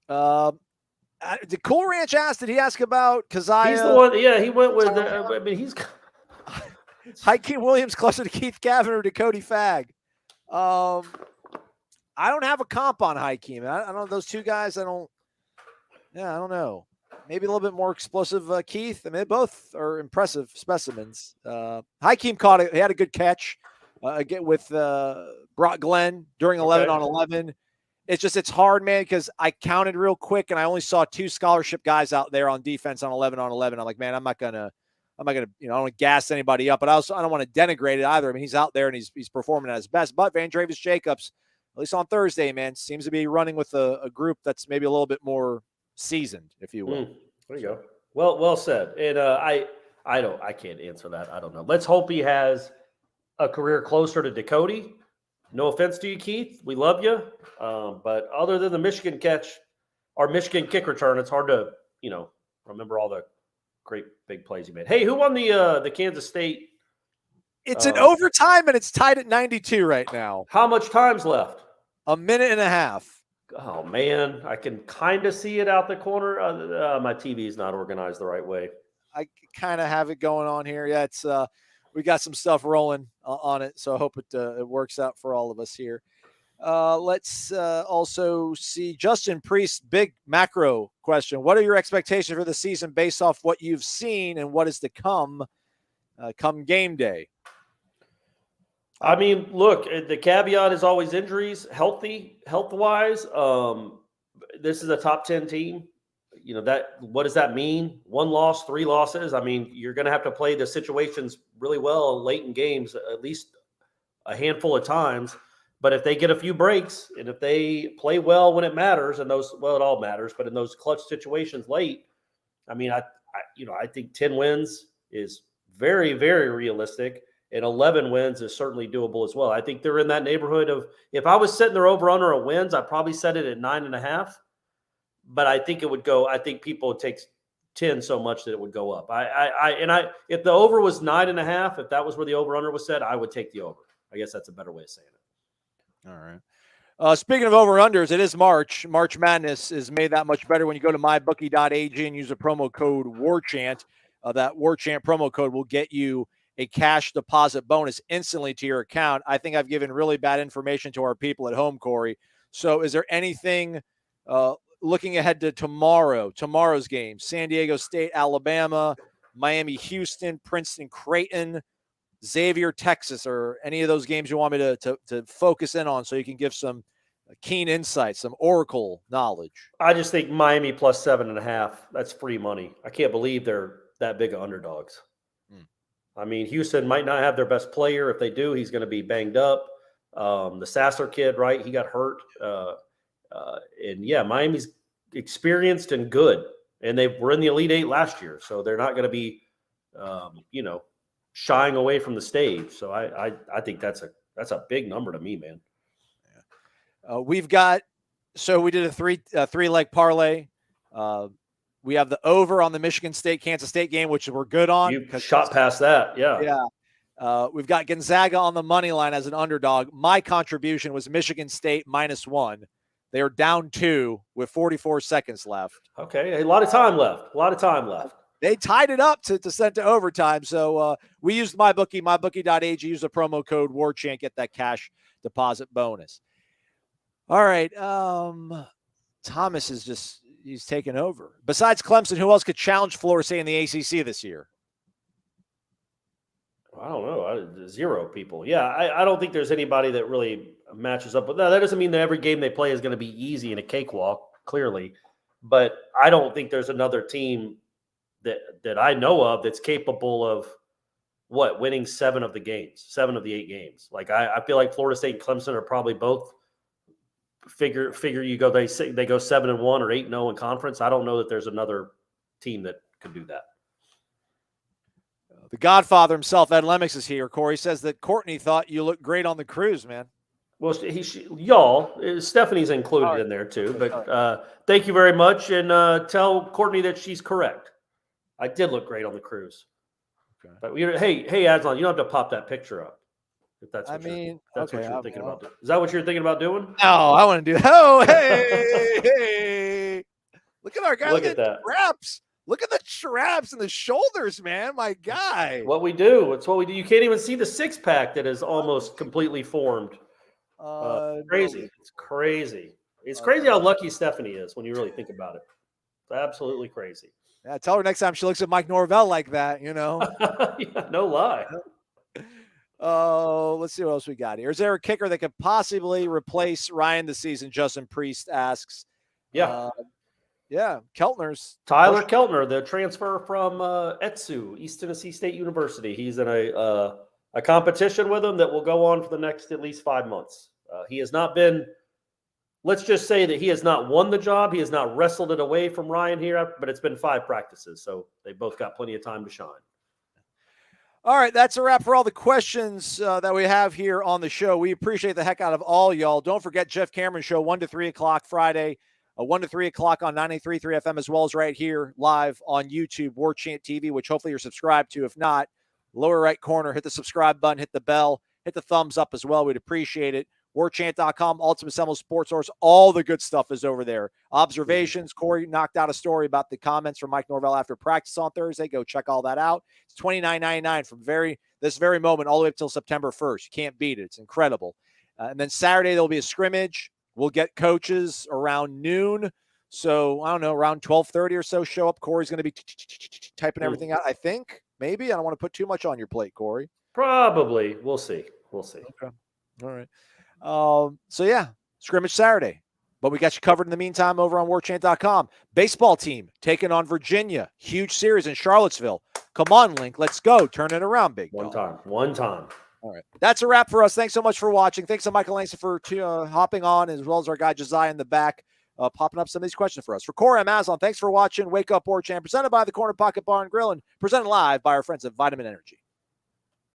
Did Cool Ranch ask? Did he ask about Keziah? He's the one. Yeah, he went with. I mean, he's. Hakeem Williams closer to Keith Gavin or to Cody Fagg. I don't have a comp on Hakeem. I don't know those two guys. I don't know. Maybe a little bit more explosive Keith. I mean, they both are impressive specimens. Hakeem he had a good catch again with Brock Glenn during 11 on 11. It's hard, man, because I counted real quick and I only saw 2 scholarship guys out there on defense on 11 on 11. I'm like, man, I'm not gonna, I don't want to gas anybody up, but I don't want to denigrate it either. I mean, he's out there and he's performing at his best. But Van Travis Jacobs, at least on Thursday, man, seems to be running with a group that's maybe a little bit more seasoned, if you will. There you go. Well said. And I can't answer that. I don't know. Let's hope he has a career closer to Dakota. No offense to you, Keith. We love you. But other than the Michigan catch, our Michigan kick return, it's hard to, remember all the great big plays he made. Hey, who won the Kansas State? It's an overtime, and it's tied at 92 right now. How much time's left? A minute and a half. Oh, man. I can kind of see it out the corner. My TV is not organized the right way. I kind of have it going on here. Yeah, it's we got some stuff rolling on it, so I hope it works out for all of us here. Let's also see Justin Priest, big macro question. What are your expectations for the season based off what you've seen and what is to come game day? I mean, look, the caveat is always injuries, health-wise. This is a top 10 team. What does that mean? 1 loss, 3 losses. I mean, you're going to have to play the situations really well late in games, at least a handful of times. But if they get a few breaks and if they play well when it matters, and it all matters, but in those clutch situations late, I mean, I think 10 wins is very, very realistic. And 11 wins is certainly doable as well. I think they're in that neighborhood of, if I was setting their over-under of wins, I'd probably set it at 9.5. But I think it would go, I think people would take 10 so much that it would go up. If the over was 9.5, if that was where the over-under was set, I would take the over. I guess that's a better way of saying it. All right. Speaking of over-unders, it is March. March Madness is made that much better when you go to mybookie.ag and use the promo code WARCHANT. That WARCHANT promo code will get you a cash deposit bonus instantly to your account. I think I've given really bad information to our people at home, Corey. So is there anything looking ahead to tomorrow's game, San Diego State, Alabama, Miami, Houston, Princeton, Creighton, Xavier, Texas, or any of those games you want me to focus in on so you can give some keen insight, some Oracle knowledge? I just think Miami plus 7.5, that's free money. I can't believe they're that big of underdogs. I mean, Houston might not have their best player. If they do, he's going to be banged up. The Sasser kid, right? He got hurt. And yeah, Miami's experienced and good. And they were in the Elite Eight last year. So they're not going to be, shying away from the stage. So I think that's a big number to me, man. We did a three-leg parlay. We have the over on the Michigan State, Kansas State game, which we're good on. You shot past that. Yeah. Yeah. We've got Gonzaga on the money line as an underdog. My contribution was Michigan State -1. They are down 2 with 44 seconds left. Okay. A lot of time left. They tied it up to send to overtime. So we used mybookie.ag, use the promo code WARCHANT, get that cash deposit bonus. All right. Thomas is he's taken over. Besides Clemson, who else could challenge Florida State in the ACC this year? I don't know. 0 people. Yeah, I don't think there's anybody that really matches up. But that doesn't mean that every game they play is going to be easy and a cakewalk, clearly. But I don't think there's another team that I know of that's capable of winning 7 of the 8 games. Like I feel like Florida State and Clemson are probably both figure you go they go 7-1 or 8-0 in conference. I don't know that there's another team that could do that. The Godfather himself, Ed Lemix, is here. Corey says that Courtney thought you looked great on the cruise, man. Well, Stephanie's included in there too. But thank you very much, and tell Courtney that she's correct. I did look great on the cruise. Okay. But hey, Aslan, you don't have to pop that picture up. If that's what what you're thinking about doing. Is that what you're thinking about doing? No, I want to do. Oh, hey! Look at our guy. Look at that. Straps. Look at the straps and the shoulders, man. My guy. What we do. It's what we do. You can't even see the 6-pack that is almost completely formed. Crazy. No. It's crazy. It's crazy how lucky Stephanie is when you really think about it. It's absolutely crazy. Yeah, tell her next time she looks at Mike Norvell like that, Yeah, no lie. Let's see what else we got here. Is there a kicker that could possibly replace Ryan this season? Justin Priest asks. Yeah. Yeah, Keltner's. Tyler Keltner, the transfer from ETSU, East Tennessee State University. He's in a competition with him that will go on for the next at least 5 months. He has not been, let's just say that he has not won the job. He has not wrestled it away from Ryan here, but it's been 5 practices, so they both got plenty of time to shine. All right, that's a wrap for all the questions that we have here on the show. We appreciate the heck out of all y'all. Don't forget Jeff Cameron Show, 1 to 3 o'clock Friday. 1 to 3 o'clock on 93.3 FM, as well as right here live on YouTube, Warchant TV, which hopefully you're subscribed to. If not, lower right corner, hit the subscribe button, hit the bell, hit the thumbs up as well. We'd appreciate it. Warchant.com, Ultimate Seminoles Sports Source. All the good stuff is over there. Observations. Corey knocked out a story about the comments from Mike Norvell after practice on Thursday. Go check all that out. It's $29.99 from this very moment all the way up till September 1st. You can't beat it. It's incredible. And then Saturday, there'll be a scrimmage. We'll get coaches around noon. So, I don't know, around 12:30 or so, show up. Corey's going to be typing everything out, I think. Maybe. I don't want to put too much on your plate, Corey. Probably. We'll see. Okay. All right. So, yeah, scrimmage Saturday. But we got you covered in the meantime over on warchant.com. Baseball team taking on Virginia. Huge series in Charlottesville. Come on, Link. Let's go. Turn it around, big dog. One time. All right. That's a wrap for us. Thanks so much for watching. Thanks to Michael Langston for hopping on, as well as our guy Josiah in the back, popping up some of these questions for us. For Corey, I'm Aslan. Thanks for watching. Wake Up Warchant, presented by the Corner Pocket Bar and Grill, and presented live by our friends at Vitamin Energy.